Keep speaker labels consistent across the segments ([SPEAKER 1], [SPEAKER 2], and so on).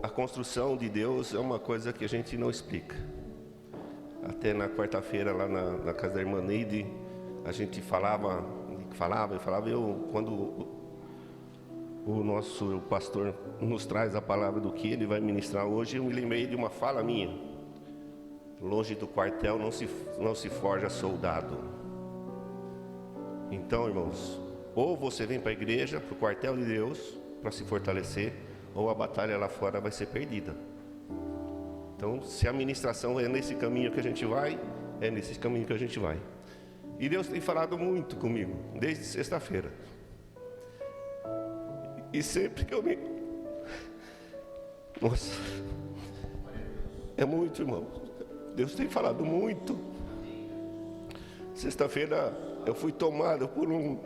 [SPEAKER 1] A construção de Deus é uma coisa que a gente não explica. Até na quarta-feira lá na casa da irmã Neide, a gente falava, quando o nosso pastor nos traz a palavra do que ele vai ministrar hoje, eu me lembrei de uma fala minha: longe do quartel não se forja soldado. Então, irmãos, ou você vem para a igreja, para o quartel de Deus, para se fortalecer, ou a batalha lá fora vai ser perdida. Então, se a ministração é nesse caminho que a gente vai, é nesse caminho que a gente vai. E Deus tem falado muito comigo, desde sexta-feira. E sempre que eu me... Nossa, é muito, irmão. Deus tem falado muito. Sexta-feira eu fui tomado por um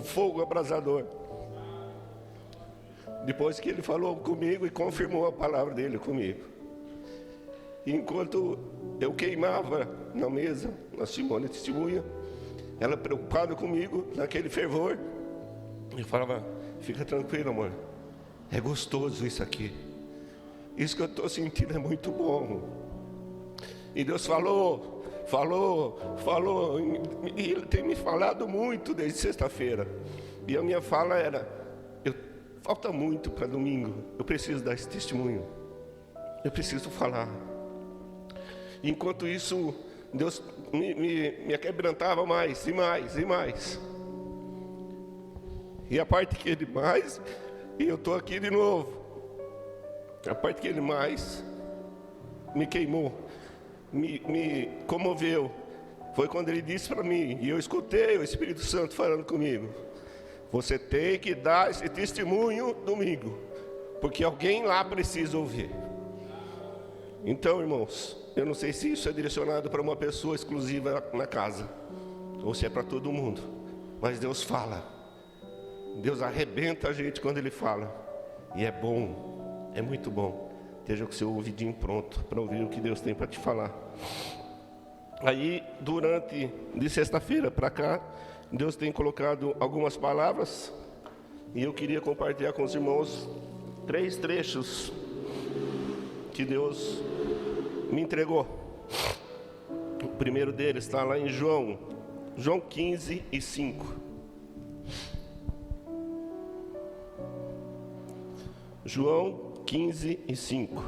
[SPEAKER 1] fogo abrasador. Depois que ele falou comigo e confirmou a palavra dele comigo. E enquanto eu queimava na mesa, a Simone testemunha, ela preocupada comigo, naquele fervor, e falava: fica tranquilo, amor, é gostoso isso aqui. Isso que eu estou sentindo é muito bom. E Deus falou, e Ele tem me falado muito desde sexta-feira. E a minha fala era: falta muito para domingo, eu preciso dar esse testemunho, eu preciso falar. Enquanto isso, Deus me aquebrantava mais e mais e mais. E a parte que Ele mais, e eu estou aqui de novo, a parte que Ele mais me queimou, me comoveu, foi quando Ele disse para mim, e eu escutei o Espírito Santo falando comigo: você tem que dar esse testemunho domingo, porque alguém lá precisa ouvir. Então, irmãos, eu não sei se isso é direcionado para uma pessoa exclusiva na casa, ou se é para todo mundo, mas Deus fala. Deus arrebenta a gente quando Ele fala. E é bom, é muito bom. Esteja com o seu ouvidinho pronto para ouvir o que Deus tem para te falar. Aí, de sexta-feira para cá, Deus tem colocado algumas palavras, e eu queria compartilhar com os irmãos 3 trechos que Deus me entregou. O primeiro deles está lá em João 15 e 5. João 15 e 5.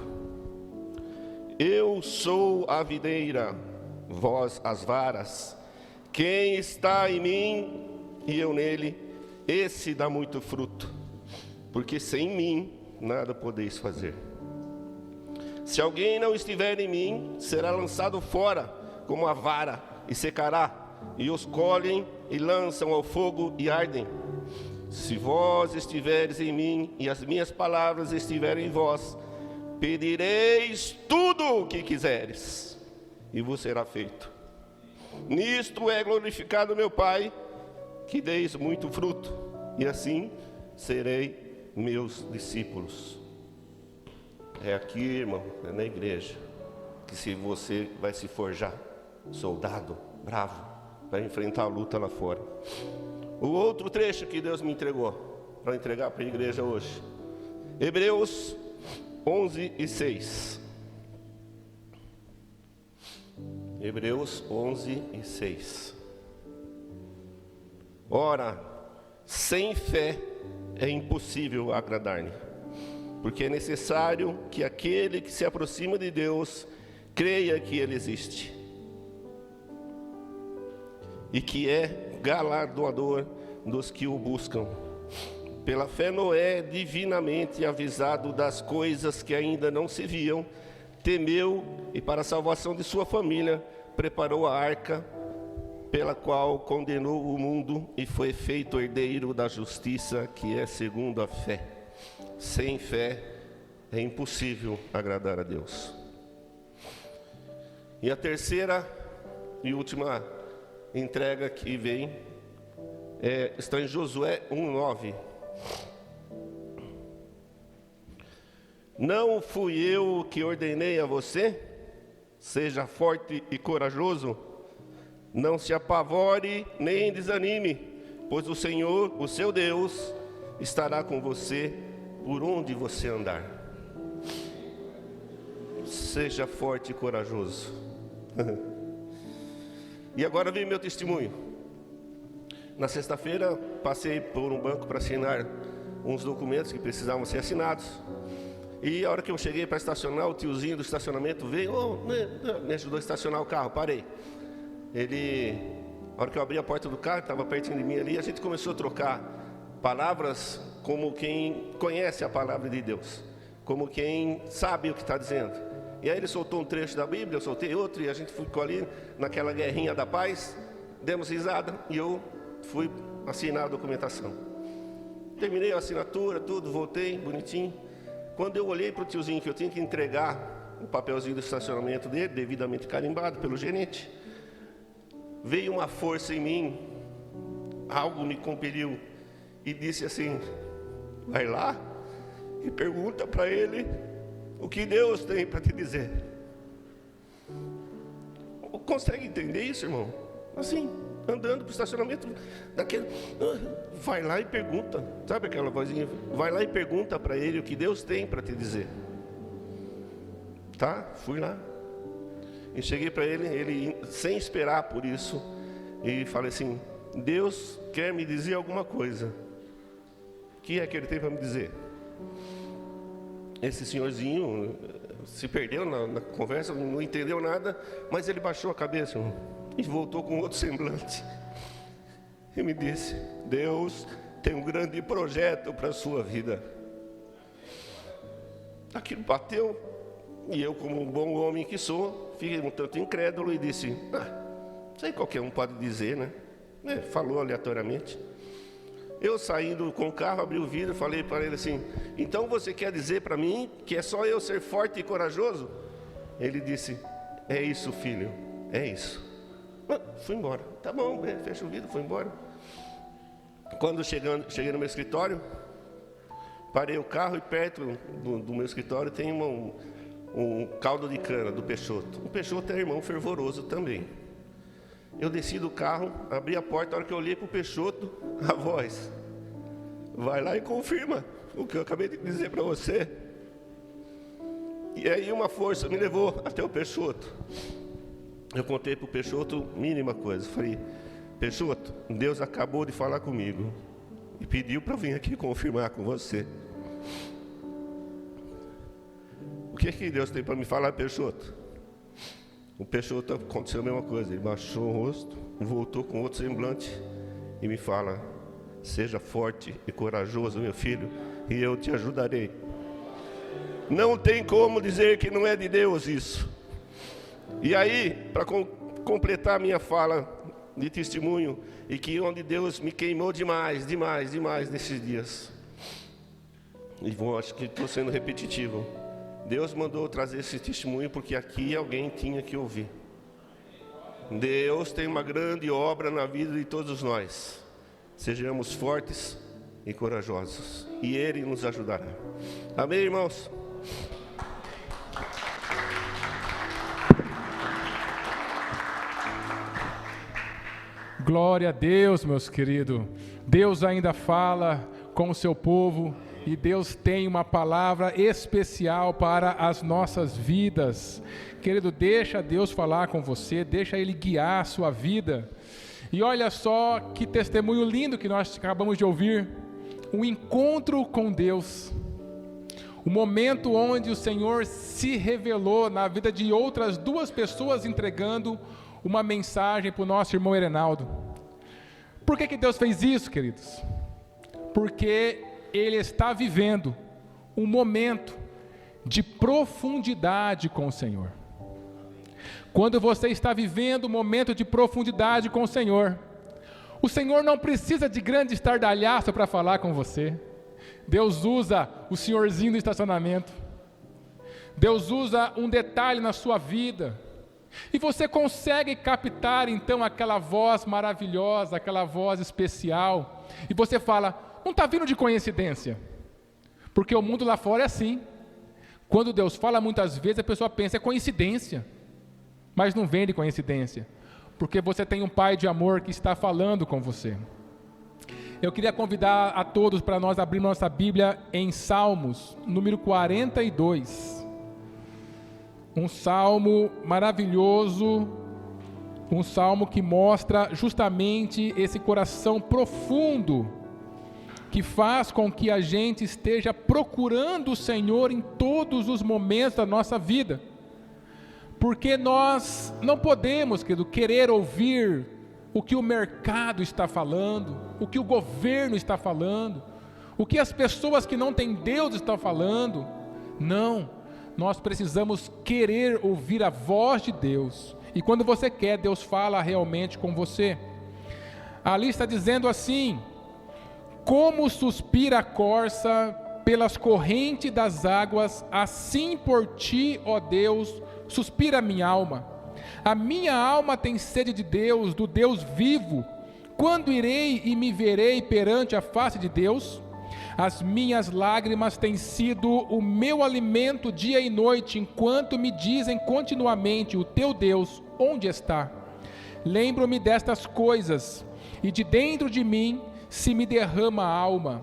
[SPEAKER 1] Eu sou a videira, vós as varas. Quem está em mim e eu nele, esse dá muito fruto, porque sem mim nada podeis fazer. Se alguém não estiver em mim, será lançado fora como a vara e secará, e os colhem e lançam ao fogo e ardem. Se vós estiveres em mim e as minhas palavras estiverem em vós, pedireis tudo o que quiseres, e vos será feito. Nisto é glorificado meu Pai, que deis muito fruto, e assim serei meus discípulos. É aqui, irmão, é na igreja, que se você vai se forjar soldado, bravo, para enfrentar a luta lá fora. O outro trecho que Deus me entregou, para entregar para a igreja hoje, Hebreus 11 e 6. Hebreus 11 e 6. Ora, sem fé é impossível agradar-lhe, porque é necessário que aquele que se aproxima de Deus creia que Ele existe e que é galardoador dos que o buscam. Pela fé Noé, divinamente avisado das coisas que ainda não se viam, temeu e para a salvação de sua família preparou a arca, pela qual condenou o mundo e foi feito herdeiro da justiça, que é segundo a fé. Sem fé é impossível agradar a Deus. E a terceira e última entrega que vem está em Josué 1:9. Não fui eu que ordenei a você? Seja forte e corajoso, não se apavore nem desanime, pois o Senhor, o seu Deus, estará com você por onde você andar. seja forte e corajoso. E agora vem meu testemunho. Na sexta-feira, passei por um banco para assinar uns documentos que precisavam ser assinados. E a hora que eu cheguei para estacionar, o tiozinho do estacionamento veio, me ajudou a estacionar o carro, parei. A hora que eu abri a porta do carro, estava pertinho de mim ali, a gente começou a trocar palavras como quem conhece a palavra de Deus, como quem sabe o que está dizendo. E aí ele soltou um trecho da Bíblia, eu soltei outro, e a gente ficou ali naquela guerrinha da paz, demos risada, e eu fui assinar a documentação. Terminei a assinatura, tudo, voltei, bonitinho. Quando eu olhei para o tiozinho que eu tinha que entregar o papelzinho do estacionamento dele, devidamente carimbado pelo gerente, veio uma força em mim, algo me compeliu e disse assim: vai lá e pergunta para ele o que Deus tem para te dizer. Consegue entender isso, irmão? Assim, andando para o estacionamento, vai lá e pergunta, sabe aquela vozinha? Vai lá e pergunta para ele o que Deus tem para te dizer. Tá? Fui lá e cheguei para ele sem esperar por isso, e falei assim: Deus quer me dizer alguma coisa. O que é que ele tem para me dizer? Esse senhorzinho se perdeu na conversa, não entendeu nada, mas ele baixou a cabeça, irmão, e voltou com outro semblante e me disse: Deus tem um grande projeto para a sua vida. Aquilo bateu, e eu, como um bom homem que sou, fiquei um tanto incrédulo e disse: isso aí qualquer um pode dizer, né? Falou aleatoriamente. Eu, saindo com o carro, abri o vidro e falei para ele assim: então você quer dizer para mim que é só eu ser forte e corajoso? Ele disse: é isso, filho, é isso. Fui embora. Tá bom, fecha o vidro, fui embora. Quando cheguei no meu escritório, parei o carro e perto do meu escritório tem um caldo de cana do Peixoto. O Peixoto é irmão fervoroso também. Eu desci do carro, abri a porta, a hora que eu olhei para o Peixoto, a voz: vai lá e confirma o que eu acabei de dizer para você. E aí uma força me levou até o Peixoto. Eu contei para o Peixoto mínima coisa. Falei: Peixoto, Deus acabou de falar comigo e pediu para eu vir aqui confirmar com você. O que Deus tem para me falar, Peixoto? O Peixoto aconteceu a mesma coisa. Ele baixou o rosto, voltou com outro semblante e me fala: seja forte e corajoso, meu filho, e eu te ajudarei. Não tem como dizer que não é de Deus isso. E aí, para completar a minha fala de testemunho, e que onde Deus me queimou demais nesses dias, e acho que estou sendo repetitivo, Deus mandou trazer esse testemunho porque aqui alguém tinha que ouvir. Deus tem uma grande obra na vida de todos nós. Sejamos fortes e corajosos, e Ele nos ajudará. Amém, irmãos?
[SPEAKER 2] Glória a Deus, meus queridos. Deus ainda fala com o seu povo, e Deus tem uma palavra especial para as nossas vidas. Querido, deixa Deus falar com você, deixa Ele guiar a sua vida. E olha só que testemunho lindo que nós acabamos de ouvir. Um encontro com Deus. O momento onde o Senhor se revelou na vida de outras duas pessoas, entregando uma mensagem para o nosso irmão Erenaldo. Por que Deus fez isso, queridos? Porque Ele está vivendo um momento de profundidade com o Senhor. Quando você está vivendo um momento de profundidade com o Senhor não precisa de grande estardalhaço para falar com você. Deus usa o senhorzinho do estacionamento. Deus usa um detalhe na sua vida. E você consegue captar então aquela voz maravilhosa, aquela voz especial. E você fala: não está vindo de coincidência. Porque o mundo lá fora é assim. Quando Deus fala, muitas vezes a pessoa pensa: é coincidência. Mas não vem de coincidência. Porque você tem um Pai de amor que está falando com você. Eu queria convidar a todos para nós abrirmos nossa Bíblia em Salmos, número 42. um salmo maravilhoso, um salmo que mostra justamente esse coração profundo, que faz com que a gente esteja procurando o Senhor em todos os momentos da nossa vida. Porque nós não podemos, querido, querer ouvir o que o mercado está falando, o que o governo está falando, o que as pessoas que não têm Deus estão falando. Não, nós precisamos querer ouvir a voz de Deus. E quando você quer, Deus fala realmente com você. Ali está dizendo assim: como suspira a corça pelas correntes das águas, assim por ti, ó Deus, suspira a minha alma. A minha alma tem sede de Deus, do Deus vivo. Quando irei e me verei perante a face de Deus? As minhas lágrimas têm sido o meu alimento dia e noite, enquanto me dizem continuamente: o teu Deus, onde está? Lembro-me destas coisas, e de dentro de mim se me derrama a alma,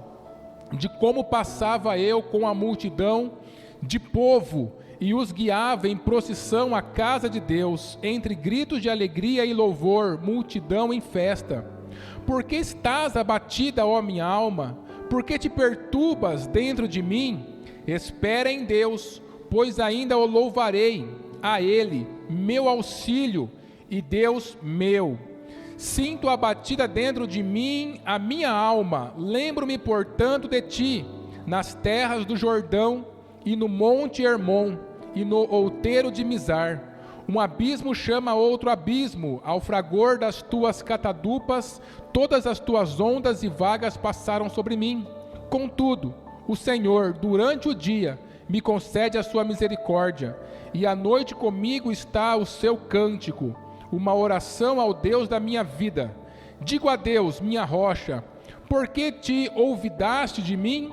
[SPEAKER 2] de como passava eu com a multidão de povo, e os guiava em procissão à casa de Deus, entre gritos de alegria e louvor, multidão em festa. Por que estás abatida, ó minha alma? Por que te perturbas dentro de mim? Espera em Deus, pois ainda o louvarei, a Ele, meu auxílio e Deus meu. Sinto abatida dentro de mim a minha alma, lembro-me, portanto, de ti, nas terras do Jordão, e no monte Hermon, e no outeiro de Mizar. Um abismo chama outro abismo, ao fragor das tuas catadupas, todas as tuas ondas e vagas passaram sobre mim. Contudo, o Senhor, durante o dia, me concede a sua misericórdia, e à noite comigo está o seu cântico, uma oração ao Deus da minha vida. Digo a Deus, minha rocha: por que te olvidaste de mim?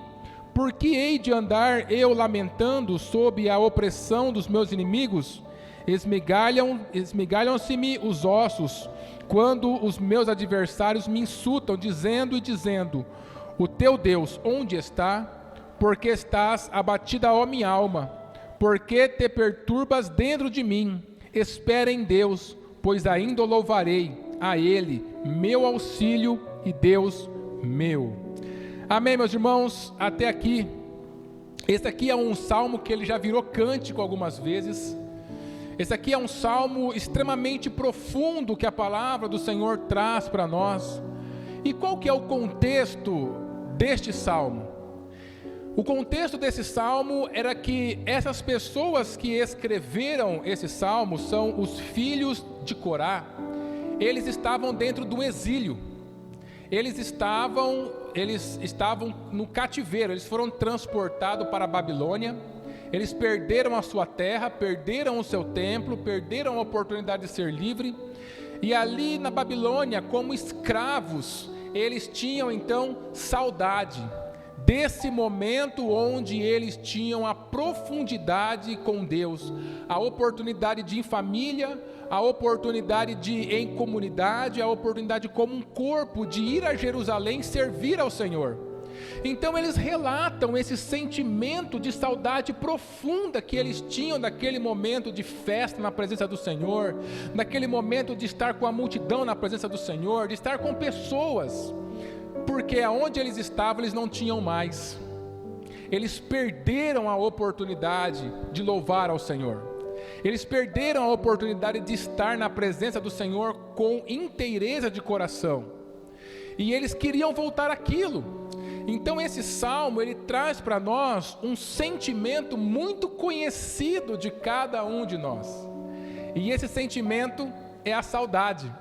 [SPEAKER 2] Por que hei de andar eu lamentando sob a opressão dos meus inimigos? Esmigalham-se-me os ossos, quando os meus adversários me insultam, dizendo: o teu Deus, onde está? Porque estás abatida, ó minha alma? Porque te perturbas dentro de mim? Espera em Deus, pois ainda o louvarei, a Ele, meu auxílio e Deus meu. Amém, meus irmãos? Até aqui. Esse aqui é um salmo que ele já virou cântico algumas vezes. Esse aqui é um salmo extremamente profundo que a palavra do Senhor traz para nós. E qual que é o contexto deste salmo? O contexto desse salmo era que essas pessoas que escreveram esse salmo são os filhos de Corá. Eles estavam dentro do exílio. Eles estavam no cativeiro. Eles foram transportados para a Babilônia. Eles perderam a sua terra, perderam o seu templo, perderam a oportunidade de ser livre. E ali na Babilônia, como escravos, eles tinham então saudade desse momento onde eles tinham a profundidade com Deus, a oportunidade de ir em família, a oportunidade de ir em comunidade, a oportunidade como um corpo de ir a Jerusalém servir ao Senhor. Então eles relatam esse sentimento de saudade profunda que eles tinham daquele momento de festa na presença do Senhor, daquele momento de estar com a multidão na presença do Senhor, de estar com pessoas, porque aonde eles estavam eles não tinham mais. Eles perderam a oportunidade de louvar ao Senhor. Eles perderam a oportunidade de estar na presença do Senhor com inteireza de coração. E eles queriam voltar àquilo. Então esse salmo, ele traz para nós um sentimento muito conhecido de cada um de nós. E esse sentimento é a saudade.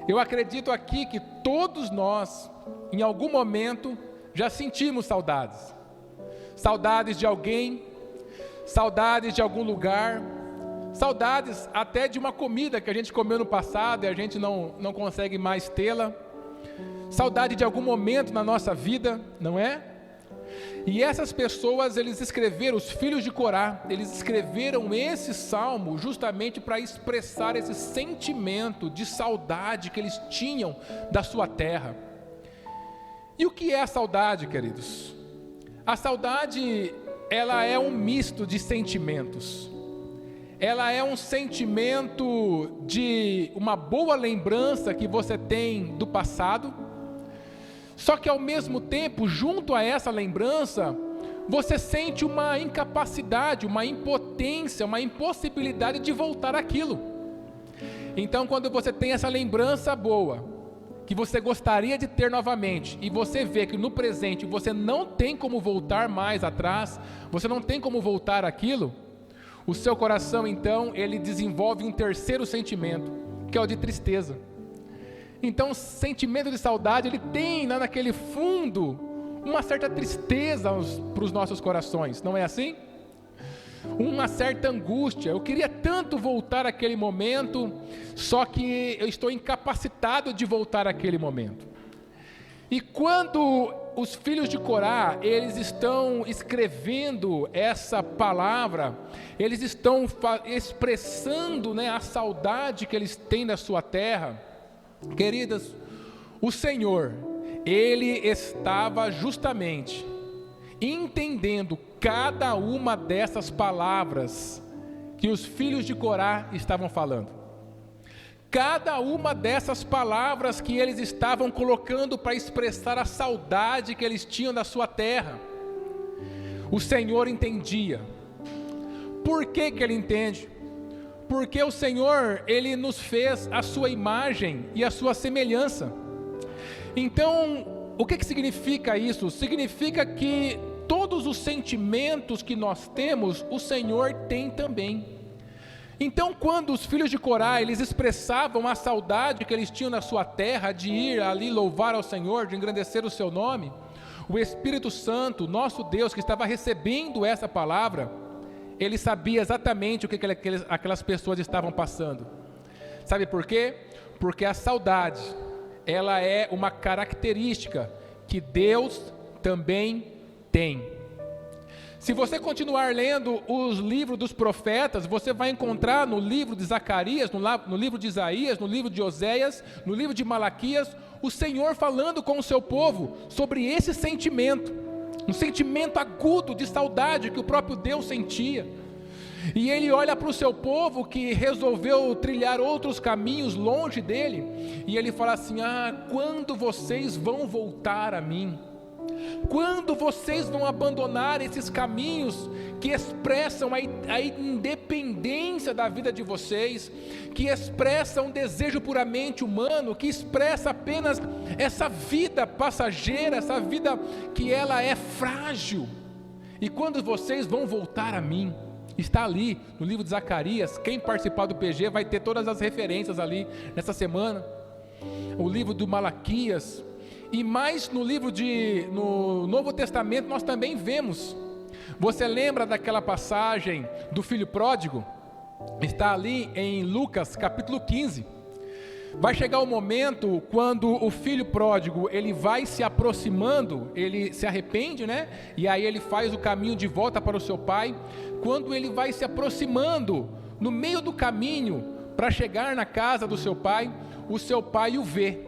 [SPEAKER 2] Eu acredito aqui que todos nós, em algum momento, já sentimos saudades. Saudades de alguém, saudades de algum lugar, saudades até de uma comida que a gente comeu no passado e a gente não consegue mais tê-la. Saudade de algum momento na nossa vida, não é? E essas pessoas, eles escreveram, os filhos de Corá, eles escreveram esse salmo justamente para expressar esse sentimento de saudade que eles tinham da sua terra. E o que é a saudade, queridos? A saudade, ela é um misto de sentimentos. ela é um sentimento de uma boa lembrança que você tem do passado, só que ao mesmo tempo, junto a essa lembrança, você sente uma incapacidade, uma impotência, uma impossibilidade de voltar àquilo. Então, quando você tem essa lembrança boa, que você gostaria de ter novamente, e você vê que no presente você não tem como voltar mais atrás, você não tem como voltar àquilo, o seu coração então, ele desenvolve um terceiro sentimento, que é o de tristeza. Então o sentimento de saudade, ele tem lá naquele fundo, uma certa tristeza para os nossos corações, não é assim? Uma certa angústia, eu queria tanto voltar àquele momento, só que eu estou incapacitado de voltar àquele momento. E quando os filhos de Corá, eles estão escrevendo essa palavra, eles estão expressando, a saudade que eles têm da sua terra, queridas, o Senhor, Ele estava justamente entendendo cada uma dessas palavras que os filhos de Corá estavam falando. Cada uma dessas palavras que eles estavam colocando para expressar a saudade que eles tinham da sua terra, o Senhor entendia. Por que que Ele entende? Porque o Senhor, Ele nos fez a sua imagem e a sua semelhança. Então, o que que significa isso? Significa que todos os sentimentos que nós temos, o Senhor tem também. Então, quando os filhos de Corá, eles expressavam a saudade que eles tinham na sua terra, de ir ali louvar ao Senhor, de engrandecer o seu nome, o Espírito Santo, nosso Deus, que estava recebendo essa palavra, ele sabia exatamente o que aquelas pessoas estavam passando. Sabe por quê? Porque a saudade, ela é uma característica que Deus também tem. Se você continuar lendo os livros dos profetas, você vai encontrar no livro de Zacarias, no livro de Isaías, no livro de Oséias, no livro de Malaquias, o Senhor falando com o seu povo sobre esse sentimento, um sentimento agudo de saudade que o próprio Deus sentia. E Ele olha para o seu povo que resolveu trilhar outros caminhos longe dEle, e Ele fala assim: quando vocês vão voltar a mim? Quando vocês vão abandonar esses caminhos que expressam a independência da vida de vocês, que expressam um desejo puramente humano, que expressa apenas essa vida passageira, essa vida que ela é frágil? E quando vocês vão voltar a mim? Está ali no livro de Zacarias. Quem participar do PG vai ter todas as referências ali nessa semana. O livro do Malaquias. E mais no Novo Testamento nós também vemos. Você lembra daquela passagem do filho pródigo? Está ali em Lucas capítulo 15. Vai chegar o momento quando o filho pródigo, ele vai se aproximando, ele se arrepende, e aí ele faz o caminho de volta para o seu pai. Quando ele vai se aproximando, no meio do caminho, para chegar na casa do seu pai, o seu pai o vê.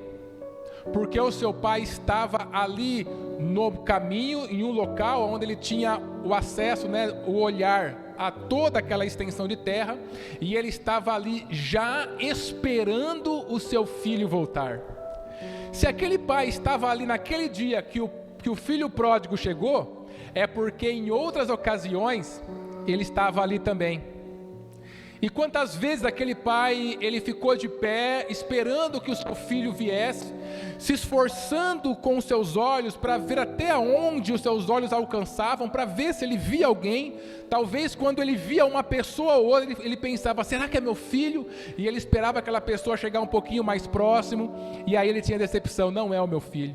[SPEAKER 2] Porque o seu pai estava ali no caminho, em um local onde ele tinha o acesso, o olhar a toda aquela extensão de terra, e ele estava ali já esperando o seu filho voltar. Se aquele pai estava ali naquele dia que o filho pródigo chegou, é porque em outras ocasiões ele estava ali também. E quantas vezes aquele pai, ele ficou de pé, esperando que o seu filho viesse, se esforçando com os seus olhos, para ver até onde os seus olhos alcançavam, para ver se ele via alguém. Talvez quando ele via uma pessoa ou outra, ele pensava: será que é meu filho? E ele esperava aquela pessoa chegar um pouquinho mais próximo, e aí ele tinha decepção: não é o meu filho.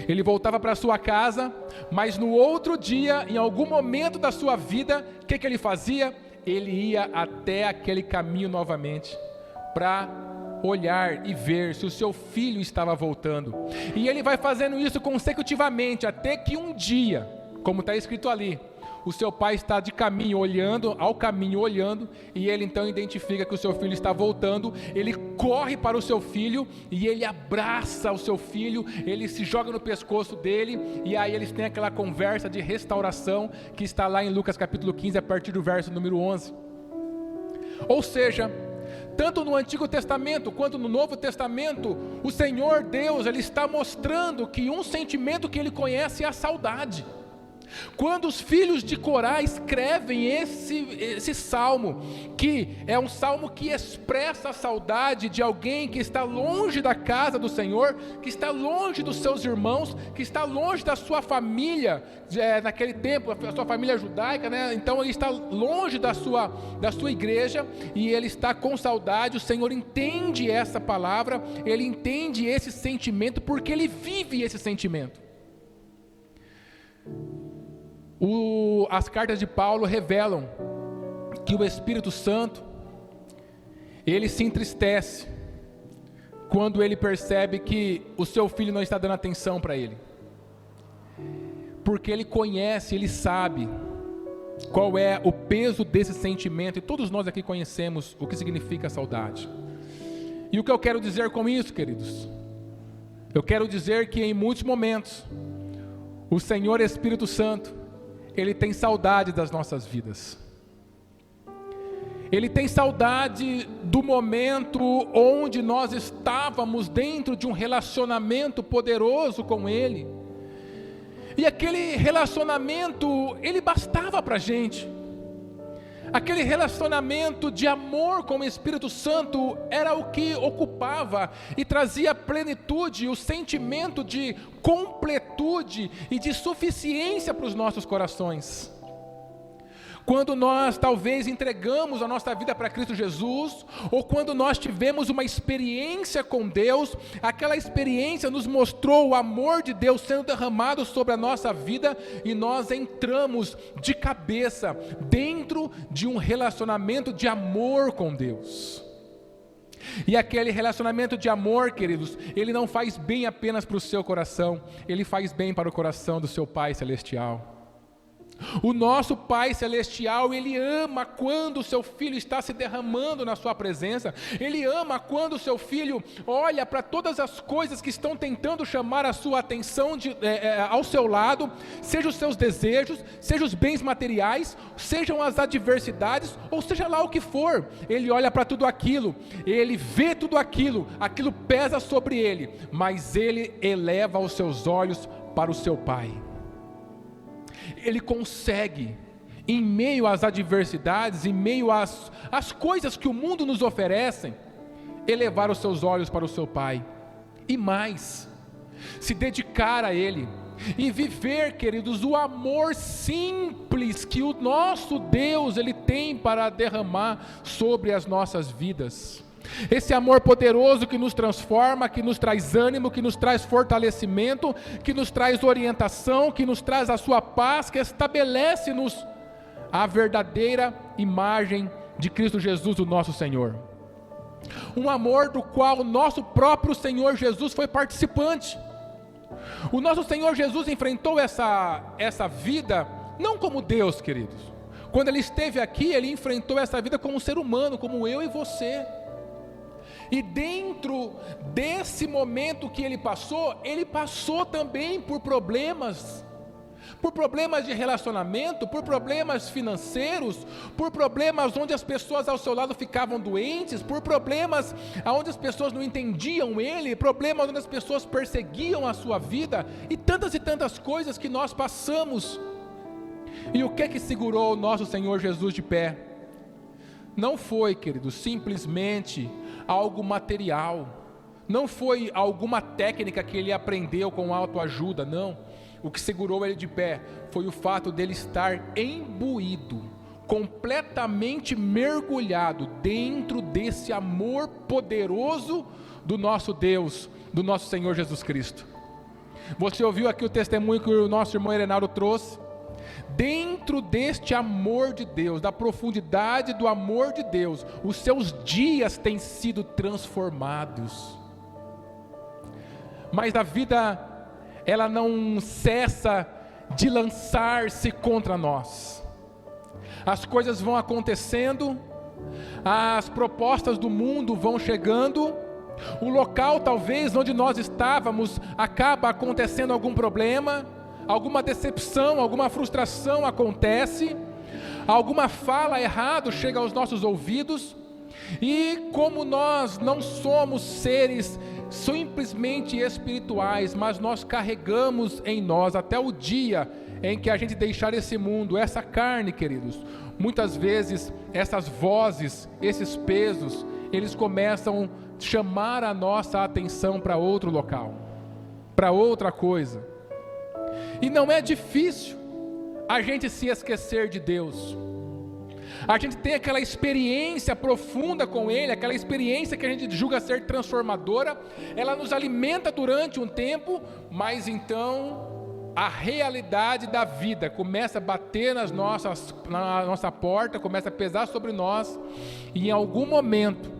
[SPEAKER 2] Ele voltava para sua casa, mas no outro dia, em algum momento da sua vida, o que ele fazia? Ele ia até aquele caminho novamente, para olhar e ver se o seu filho estava voltando. E ele vai fazendo isso consecutivamente, até que um dia, como está escrito ali, o seu pai está de caminho, olhando, e ele então identifica que o seu filho está voltando. Ele corre para o seu filho, e ele abraça o seu filho, ele se joga no pescoço dele, e aí eles têm aquela conversa de restauração, que está lá em Lucas capítulo 15, a partir do verso número 11. Ou seja, tanto no Antigo Testamento quanto no Novo Testamento, o Senhor Deus, Ele está mostrando que um sentimento que Ele conhece é a saudade. Quando os filhos de Corá escrevem esse salmo, que é um salmo que expressa a saudade de alguém que está longe da casa do Senhor, que está longe dos seus irmãos, que está longe da sua família, naquele tempo, a sua família judaica, né? Então ele está longe da sua igreja, e ele está com saudade. O Senhor entende essa palavra, Ele entende esse sentimento, porque Ele vive esse sentimento. As cartas de Paulo revelam que o Espírito Santo, ele se entristece quando ele percebe que o seu filho não está dando atenção para ele, porque ele conhece, ele sabe qual é o peso desse sentimento, e todos nós aqui conhecemos o que significa a saudade. E o que eu quero dizer com isso, queridos? Eu quero dizer que em muitos momentos o Senhor Espírito Santo, Ele tem saudade das nossas vidas. Ele tem saudade do momento onde nós estávamos dentro de um relacionamento poderoso com Ele. E aquele relacionamento, ele bastava para a gente. Aquele relacionamento de amor com o Espírito Santo era o que ocupava e trazia plenitude, o sentimento de completude e de suficiência para os nossos corações. Quando nós talvez entregamos a nossa vida para Cristo Jesus, ou quando nós tivemos uma experiência com Deus, aquela experiência nos mostrou o amor de Deus sendo derramado sobre a nossa vida, e nós entramos de cabeça dentro de um relacionamento de amor com Deus. E aquele relacionamento de amor, queridos, ele não faz bem apenas para o seu coração, ele faz bem para o coração do seu Pai Celestial. O nosso Pai Celestial, Ele ama quando o seu filho está se derramando na sua presença. Ele ama quando o seu filho olha para todas as coisas que estão tentando chamar a sua atenção ao seu lado, seja os seus desejos, seja os bens materiais, sejam as adversidades, ou seja lá o que for. Ele olha para tudo aquilo, ele vê tudo aquilo, aquilo pesa sobre ele, mas ele eleva os seus olhos para o seu Pai. Ele consegue, em meio às adversidades, em meio às coisas que o mundo nos oferece, elevar os seus olhos para o seu Pai, e mais, se dedicar a Ele, e viver, queridos, o amor simples que o nosso Deus, Ele tem para derramar sobre as nossas vidas. Esse amor poderoso que nos transforma, que nos traz ânimo, que nos traz fortalecimento, que nos traz orientação, que nos traz a sua paz, que estabelece-nos a verdadeira imagem de Cristo Jesus, o nosso Senhor. Um amor do qual o nosso próprio Senhor Jesus foi participante. O nosso Senhor Jesus enfrentou essa vida não como Deus, queridos. Quando Ele esteve aqui, Ele enfrentou essa vida como um ser humano, como eu e você. E dentro desse momento que ele passou também por problemas de relacionamento, por problemas financeiros, por problemas onde as pessoas ao seu lado ficavam doentes, por problemas onde as pessoas não entendiam ele, problemas onde as pessoas perseguiam a sua vida, e tantas coisas que nós passamos. E o que segurou o nosso Senhor Jesus de pé? Não foi, querido, simplesmente algo material, não foi alguma técnica que ele aprendeu com autoajuda, não. O que segurou ele de pé foi o fato dele estar imbuído, completamente mergulhado dentro desse amor poderoso do nosso Deus, do nosso Senhor Jesus Cristo. Você ouviu aqui o testemunho que o nosso irmão Erenaldo trouxe? Dentro deste amor de Deus, da profundidade do amor de Deus, os seus dias têm sido transformados. Mas a vida, ela não cessa de lançar-se contra nós. As coisas vão acontecendo, as propostas do mundo vão chegando, o local talvez onde nós estávamos acaba acontecendo algum problema, alguma decepção, alguma frustração acontece, alguma fala errada chega aos nossos ouvidos, e como nós não somos seres simplesmente espirituais, mas nós carregamos em nós até o dia em que a gente deixar esse mundo, essa carne, queridos, muitas vezes essas vozes, esses pesos, eles começam a chamar a nossa atenção para outro local, para outra coisa. E não é difícil a gente se esquecer de Deus. A gente tem aquela experiência profunda com Ele, aquela experiência que a gente julga ser transformadora, ela nos alimenta durante um tempo, mas então a realidade da vida começa a bater na nossa porta, começa a pesar sobre nós, e em algum momento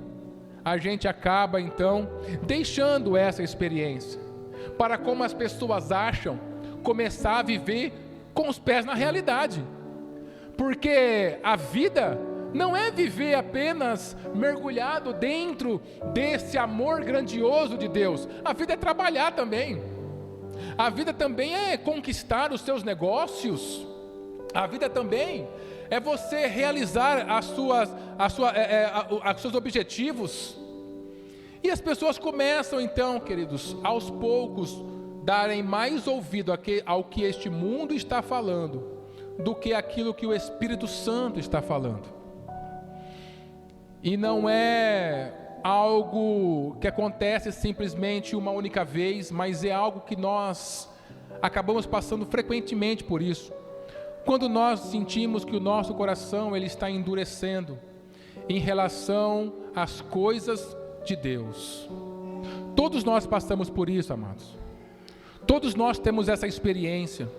[SPEAKER 2] a gente acaba então deixando essa experiência, para, como as pessoas acham, começar a viver com os pés na realidade. Porque a vida não é viver apenas mergulhado dentro desse amor grandioso de Deus. A vida é trabalhar também. A vida também é conquistar os seus negócios. A vida também é você realizar os seus objetivos. E as pessoas começam então, queridos, aos poucos, darem mais ouvido ao que este mundo está falando, do que aquilo que o Espírito Santo está falando. E não é algo que acontece simplesmente uma única vez, mas é algo que nós acabamos passando frequentemente por isso. Quando nós sentimos que o nosso coração ele está endurecendo em relação às coisas de Deus. Todos nós passamos por isso, amados. Todos nós temos essa experiência.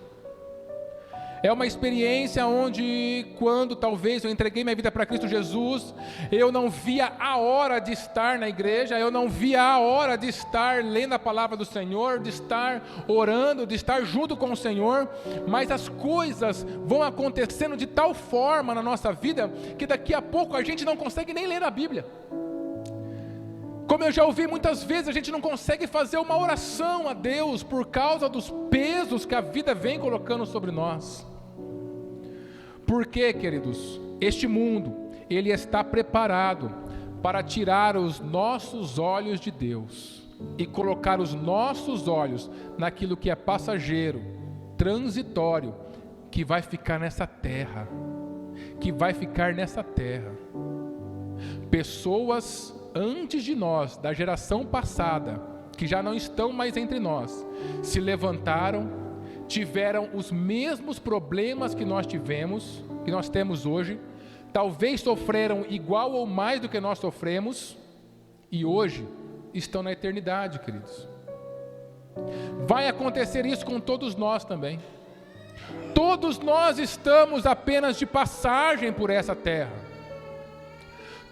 [SPEAKER 2] É uma experiência onde, quando talvez eu entreguei minha vida para Cristo Jesus, eu não via a hora de estar na igreja, eu não via a hora de estar lendo a palavra do Senhor, de estar orando, de estar junto com o Senhor, mas as coisas vão acontecendo de tal forma na nossa vida, que daqui a pouco a gente não consegue nem ler a Bíblia. Como eu já ouvi muitas vezes, a gente não consegue fazer uma oração a Deus, por causa dos pesos que a vida vem colocando sobre nós. Porque, queridos, este mundo, ele está preparado para tirar os nossos olhos de Deus e colocar os nossos olhos naquilo que é passageiro, transitório, que vai ficar nessa terra, Pessoas antes de nós, da geração passada, que já não estão mais entre nós, se levantaram, tiveram os mesmos problemas que nós temos hoje, talvez sofreram igual ou mais do que nós sofremos, e hoje estão na eternidade, queridos. Vai acontecer isso com todos nós também. Todos nós estamos apenas de passagem por essa terra.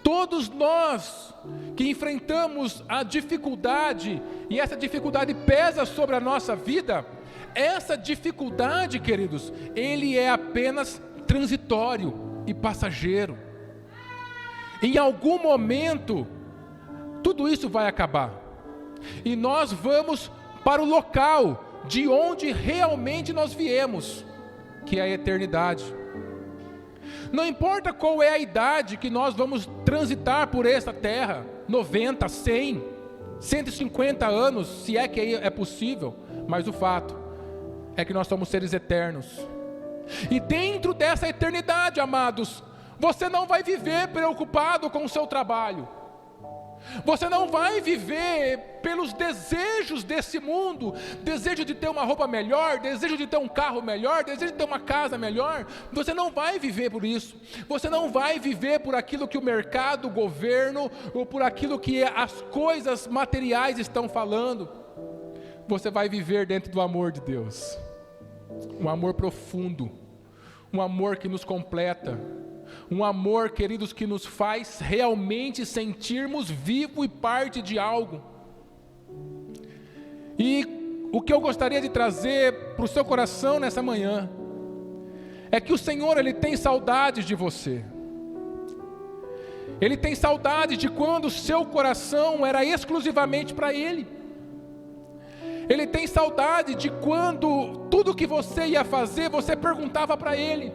[SPEAKER 2] Todos nós que enfrentamos a dificuldade, e essa dificuldade pesa sobre a nossa vida, essa dificuldade, queridos, ele é apenas transitório e passageiro. Em algum momento, tudo isso vai acabar, e nós vamos para o local de onde realmente nós viemos, que é a eternidade. Não importa qual é a idade que nós vamos transitar por essa terra, 90, 100, 150 anos, se é que é possível, mas o fato é que nós somos seres eternos. E dentro dessa eternidade, amados, você não vai viver preocupado com o seu trabalho. Você não vai viver pelos desejos desse mundo, desejo de ter uma roupa melhor, desejo de ter um carro melhor, desejo de ter uma casa melhor. Você não vai viver por isso. Você não vai viver por aquilo que o mercado, o governo, ou por aquilo que as coisas materiais estão falando. Você vai viver dentro do amor de Deus. Um amor profundo, um amor que nos completa, um amor, queridos, que nos faz realmente sentirmos vivo e parte de algo. E o que eu gostaria de trazer para o seu coração nessa manhã é que o Senhor, Ele tem saudades de você. Ele tem saudade de quando o seu coração era exclusivamente para Ele. Ele tem saudade de quando tudo que você ia fazer, você perguntava para Ele.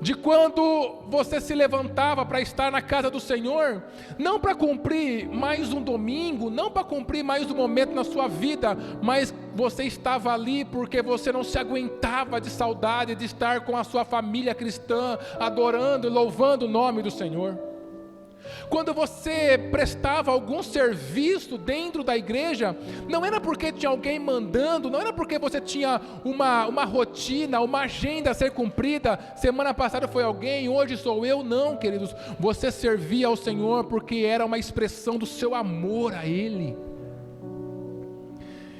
[SPEAKER 2] de quando você se levantava para estar na casa do Senhor, não para cumprir mais um domingo, não para cumprir mais um momento na sua vida, mas você estava ali porque você não se aguentava de saudade de estar com a sua família cristã, adorando e louvando o nome do Senhor. Quando você prestava algum serviço dentro da igreja, não era porque tinha alguém mandando, não era porque você tinha uma rotina, uma agenda a ser cumprida, semana passada foi alguém, hoje sou eu, não, queridos, você servia ao Senhor porque era uma expressão do seu amor a Ele.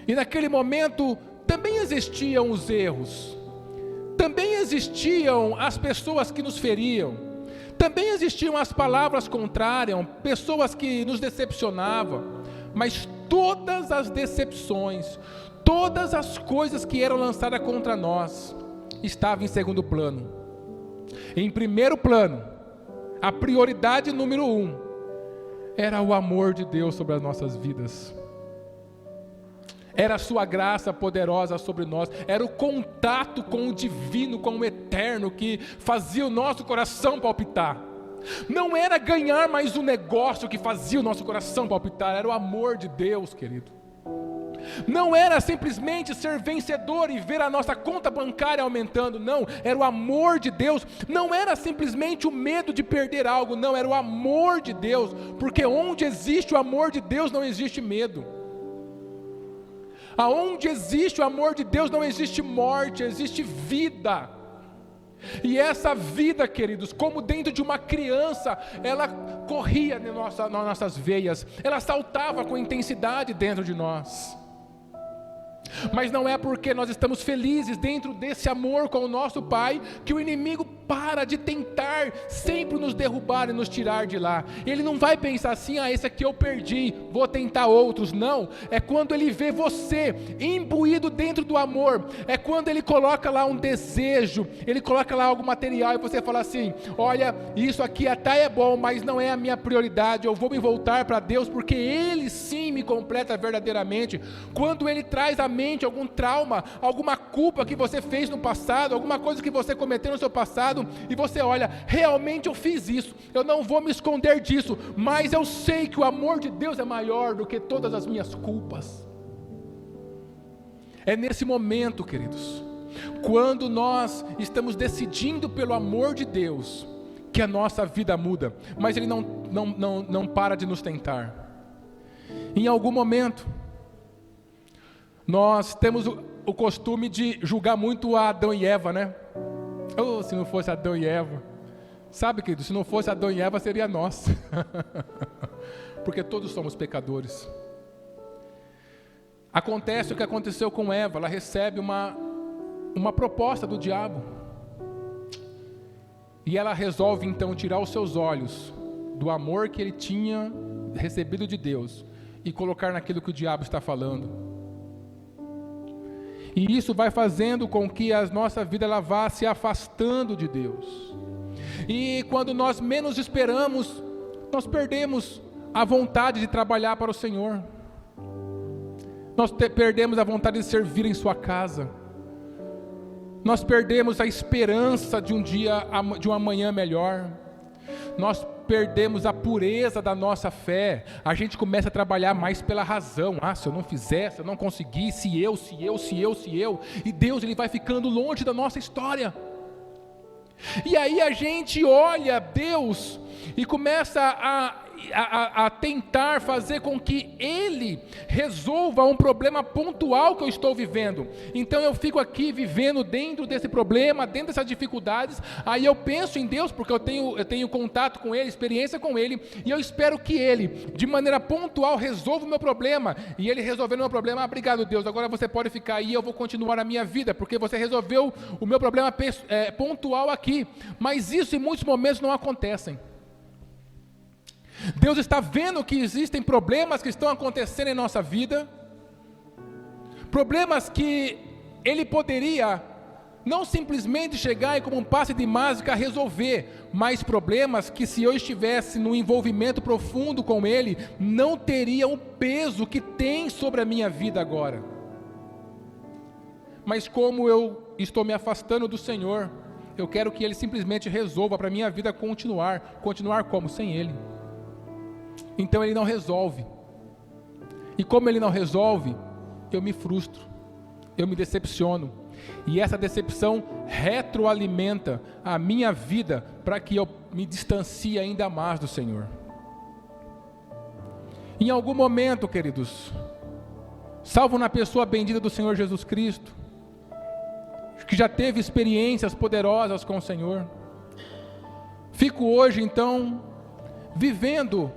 [SPEAKER 2] E naquele momento também existiam os erros, também existiam as pessoas que nos feriam, também existiam as palavras contrárias, pessoas que nos decepcionavam, mas todas as decepções, todas as coisas que eram lançadas contra nós, estavam em segundo plano. Em primeiro plano, a prioridade número 1, era o amor de Deus sobre as nossas vidas. Era a sua graça poderosa sobre nós, era o contato com o divino, com o eterno, que fazia o nosso coração palpitar. Não era ganhar mais um negócio que fazia o nosso coração palpitar, era o amor de Deus, querido. Não era simplesmente ser vencedor e ver a nossa conta bancária aumentando, não, era o amor de Deus. Não era simplesmente o medo de perder algo, não, era o amor de Deus, porque onde existe o amor de Deus não existe medo. Aonde existe o amor de Deus não existe morte, existe vida. E essa vida, queridos, como dentro de uma criança, ela corria nas nossas veias, ela saltava com intensidade dentro de nós. Mas não é porque nós estamos felizes dentro desse amor com o nosso Pai, que o inimigo para de tentar sempre nos derrubar e nos tirar de lá. Ele não vai pensar assim, esse aqui eu perdi, vou tentar outros. Não, é quando ele vê você imbuído dentro do amor, é quando ele coloca lá um desejo, ele coloca lá algo material e você fala assim, olha, isso aqui até é bom, mas não é a minha prioridade, eu vou me voltar para Deus, porque Ele sim me completa verdadeiramente. Quando Ele traz à mente algum trauma, alguma culpa que você fez no passado, alguma coisa que você cometeu no seu passado, e você olha, realmente eu fiz isso, eu não vou me esconder disso, mas eu sei que o amor de Deus é maior do que todas as minhas culpas. É nesse momento, queridos, quando nós estamos decidindo pelo amor de Deus, que a nossa vida muda, mas Ele não para de nos tentar. Em algum momento, nós temos o costume de julgar muito a Adão e Eva, né? Se não fosse Adão e Eva, sabe, querido, se não fosse Adão e Eva seria nós, porque todos somos pecadores. Acontece o que aconteceu com Eva, ela recebe uma proposta do diabo, e ela resolve então tirar os seus olhos do amor que ele tinha recebido de Deus, e colocar naquilo que o diabo está falando. E isso vai fazendo com que a nossa vida ela vá se afastando de Deus. E quando nós menos esperamos, nós perdemos a vontade de trabalhar para o Senhor. Nós perdemos a vontade de servir em sua casa. Nós perdemos a esperança de um dia, de um amanhã melhor. Nós perdemos a pureza da nossa fé, a gente começa a trabalhar mais pela razão, se eu não fizesse, se eu não conseguisse, se eu, e Deus ele vai ficando longe da nossa história, e aí a gente olha Deus e começa a tentar fazer com que Ele resolva um problema pontual que eu estou vivendo. Então eu fico aqui vivendo dentro desse problema, dentro dessas dificuldades, aí eu penso em Deus, porque eu tenho contato com Ele, experiência com Ele, e eu espero que Ele, de maneira pontual, resolva o meu problema, e Ele resolvendo o meu problema, obrigado Deus, agora você pode ficar aí, eu vou continuar a minha vida, porque você resolveu o meu problema pontual aqui, mas isso em muitos momentos não acontecem. Deus está vendo que existem problemas que estão acontecendo em nossa vida, problemas que Ele poderia não simplesmente chegar e como um passe de mágica resolver, mas problemas que se eu estivesse num envolvimento profundo com Ele, não teriam o peso que tem sobre a minha vida agora. Mas como eu estou me afastando do Senhor, eu quero que Ele simplesmente resolva para a minha vida continuar como? Sem Ele. Então Ele não resolve, e como Ele não resolve, eu me frustro, eu me decepciono, e essa decepção retroalimenta a minha vida para que eu me distancie ainda mais do Senhor. Em algum momento, queridos, salvo na pessoa bendita do Senhor Jesus Cristo, que já teve experiências poderosas com o Senhor, fico hoje então vivendo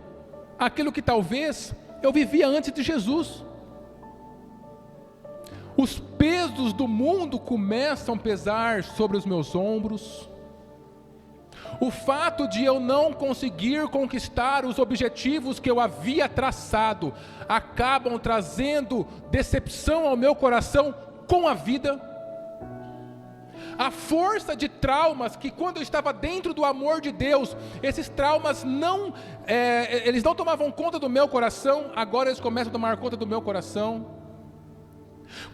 [SPEAKER 2] aquilo que talvez eu vivia antes de Jesus. Os pesos do mundo começam a pesar sobre os meus ombros. O fato de eu não conseguir conquistar os objetivos que eu havia traçado acabam trazendo decepção ao meu coração com a vida. A força de traumas que, quando eu estava dentro do amor de Deus, esses traumas eles não tomavam conta do meu coração, agora eles começam a tomar conta do meu coração.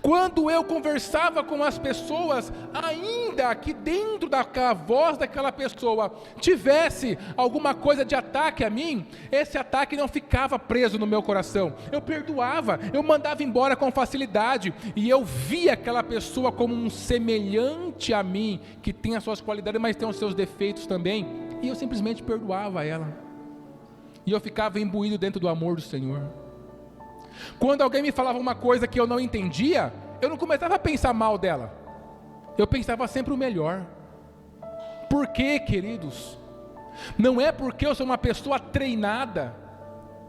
[SPEAKER 2] Quando eu conversava com as pessoas, ainda que dentro da voz daquela pessoa tivesse alguma coisa de ataque a mim, esse ataque não ficava preso no meu coração. Eu perdoava, eu mandava embora com facilidade, e eu via aquela pessoa como um semelhante a mim, que tem as suas qualidades, mas tem os seus defeitos também, e eu simplesmente perdoava ela, e eu ficava imbuído dentro do amor do Senhor. Quando alguém me falava uma coisa que eu não entendia, eu não começava a pensar mal dela, eu pensava sempre o melhor. Por quê, queridos? Não é porque eu sou uma pessoa treinada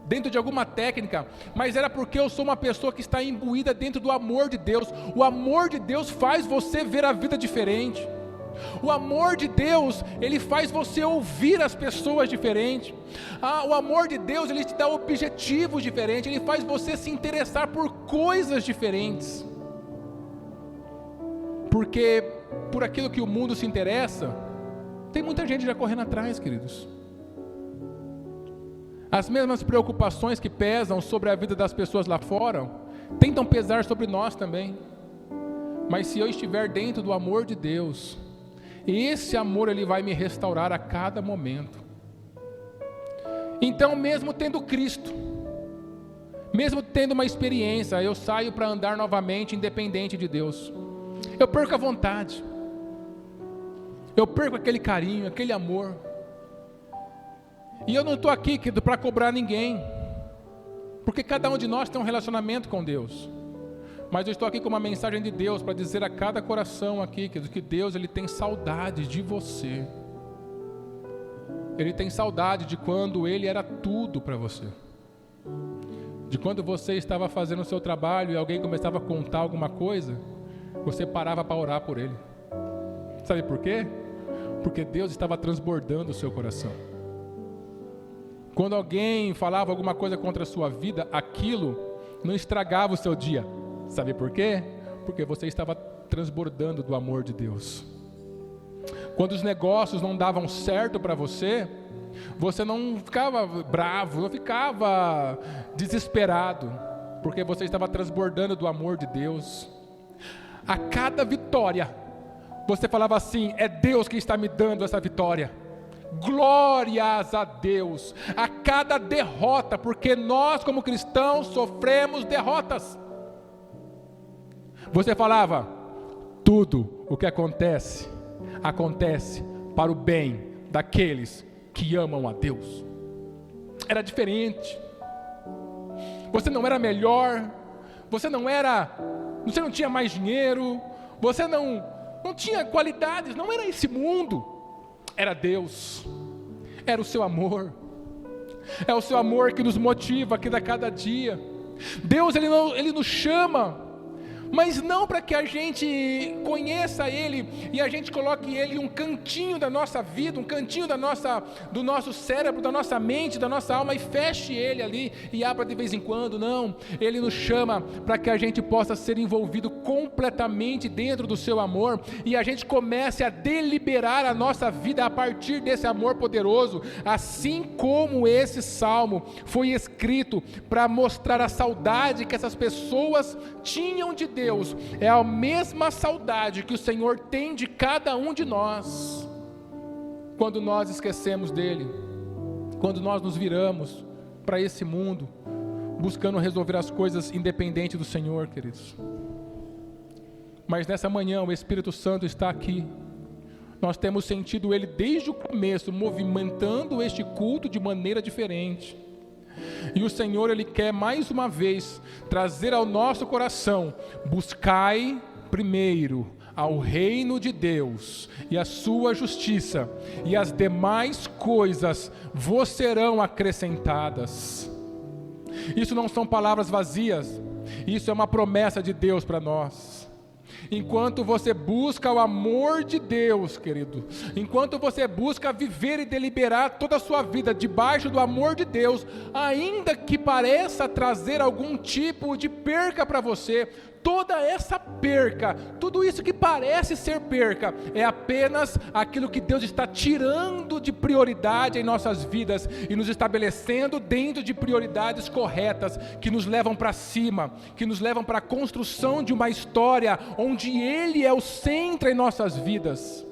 [SPEAKER 2] dentro de alguma técnica, mas era porque eu sou uma pessoa que está imbuída dentro do amor de Deus. O amor de Deus faz você ver a vida diferente. O amor de Deus, ele faz você ouvir as pessoas diferente. O amor de Deus, ele te dá objetivos diferentes, ele faz você se interessar por coisas diferentes. Porque por aquilo que o mundo se interessa, tem muita gente já correndo atrás, queridos. As mesmas preocupações que pesam sobre a vida das pessoas lá fora, tentam pesar sobre nós também. Mas se eu estiver dentro do amor de Deus, esse amor ele vai me restaurar a cada momento. Então, mesmo tendo Cristo, mesmo tendo uma experiência, eu saio para andar novamente independente de Deus. Eu perco a vontade, eu perco aquele carinho, aquele amor. E eu não estou aqui para cobrar ninguém, porque cada um de nós tem um relacionamento com Deus. Mas eu estou aqui com uma mensagem de Deus para dizer a cada coração aqui que Deus ele tem saudade de você. Ele tem saudade de quando Ele era tudo para você. De quando você estava fazendo o seu trabalho e alguém começava a contar alguma coisa, você parava para orar por ele. Sabe por quê? Porque Deus estava transbordando o seu coração. Quando alguém falava alguma coisa contra a sua vida, aquilo não estragava o seu dia. Sabe por quê? Porque você estava transbordando do amor de Deus. Quando os negócios não davam certo para você, você não ficava bravo, não ficava desesperado, porque você estava transbordando do amor de Deus. A cada vitória, você falava assim: é Deus que está me dando essa vitória. Glórias a Deus. A cada derrota, porque nós como cristãos sofremos derrotas, você falava: tudo o que acontece, acontece para o bem daqueles que amam a Deus. Era diferente. Você não era melhor, você não tinha mais dinheiro, você não tinha qualidades, não era esse mundo. Era Deus, era o seu amor. É o seu amor que nos motiva aqui a cada dia. Deus ele nos chama, mas não para que a gente conheça Ele e a gente coloque Ele em um cantinho da nossa vida, um cantinho do nosso cérebro, da nossa mente, da nossa alma, e feche Ele ali e abra de vez em quando. Não, Ele nos chama para que a gente possa ser envolvido completamente dentro do seu amor, e a gente comece a deliberar a nossa vida a partir desse amor poderoso, assim como esse salmo foi escrito para mostrar a saudade que essas pessoas tinham de Deus. Deus é a mesma saudade que o Senhor tem de cada um de nós. Quando nós esquecemos dele, quando nós nos viramos para esse mundo, buscando resolver as coisas independente do Senhor, queridos. Mas nessa manhã o Espírito Santo está aqui. Nós temos sentido ele desde o começo, movimentando este culto de maneira diferente. E o Senhor, ele quer mais uma vez trazer ao nosso coração: buscai primeiro ao reino de Deus e a sua justiça, e as demais coisas vos serão acrescentadas. Isso não são palavras vazias, isso é uma promessa de Deus para nós. Enquanto você busca o amor de Deus, querido, enquanto você busca viver e deliberar toda a sua vida debaixo do amor de Deus, ainda que pareça trazer algum tipo de perca para você, toda essa perca, tudo isso que parece ser perca, é apenas aquilo que Deus está tirando de prioridade em nossas vidas e nos estabelecendo dentro de prioridades corretas, que nos levam para cima, que nos levam para a construção de uma história onde Ele é o centro em nossas vidas.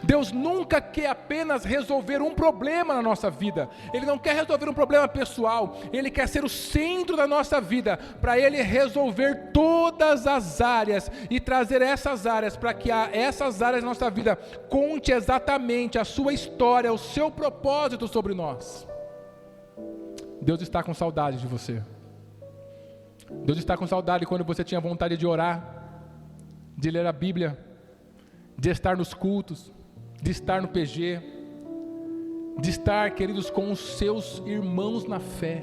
[SPEAKER 2] Deus nunca quer apenas resolver um problema na nossa vida. Ele não quer resolver um problema pessoal. Ele quer ser o centro da nossa vida, para Ele resolver todas as áreas e trazer essas áreas, para que essas áreas da nossa vida conte exatamente a sua história, o seu propósito sobre nós. Deus está com saudade de você. Deus está com saudade quando você tinha vontade de orar, de ler a Bíblia, de estar nos cultos, de estar no PG, de estar, queridos, com os seus irmãos na fé.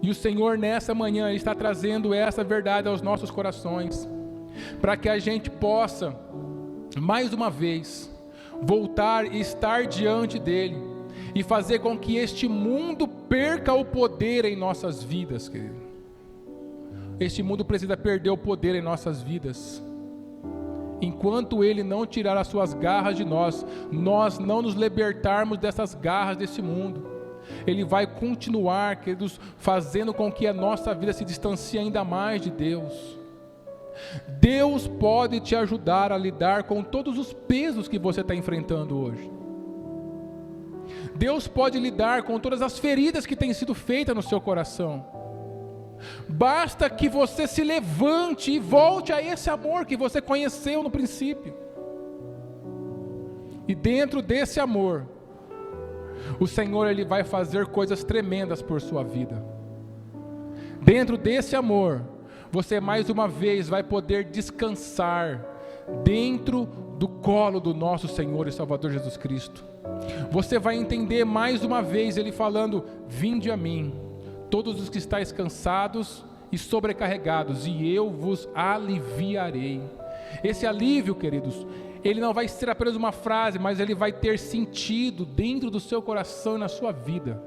[SPEAKER 2] E o Senhor nessa manhã está trazendo essa verdade aos nossos corações, para que a gente possa, mais uma vez, voltar e estar diante dEle, e fazer com que este mundo perca o poder em nossas vidas, querido. Este mundo precisa perder o poder em nossas vidas. Enquanto Ele não tirar as suas garras de nós, nós não nos libertarmos dessas garras desse mundo, Ele vai continuar, queridos, fazendo com que a nossa vida se distancie ainda mais de Deus. Deus pode te ajudar a lidar com todos os pesos que você está enfrentando hoje. Deus pode lidar com todas as feridas que têm sido feitas no seu coração. Basta que você se levante e volte a esse amor que você conheceu no princípio. E dentro desse amor, o Senhor, Ele vai fazer coisas tremendas por sua vida. Dentro desse amor, você mais uma vez vai poder descansar dentro do colo do nosso Senhor e Salvador Jesus Cristo. Você vai entender mais uma vez Ele falando: vinde a mim, todos os que estáis cansados e sobrecarregados, e eu vos aliviarei. Esse alívio, queridos, ele não vai ser apenas uma frase, mas ele vai ter sentido dentro do seu coração e na sua vida.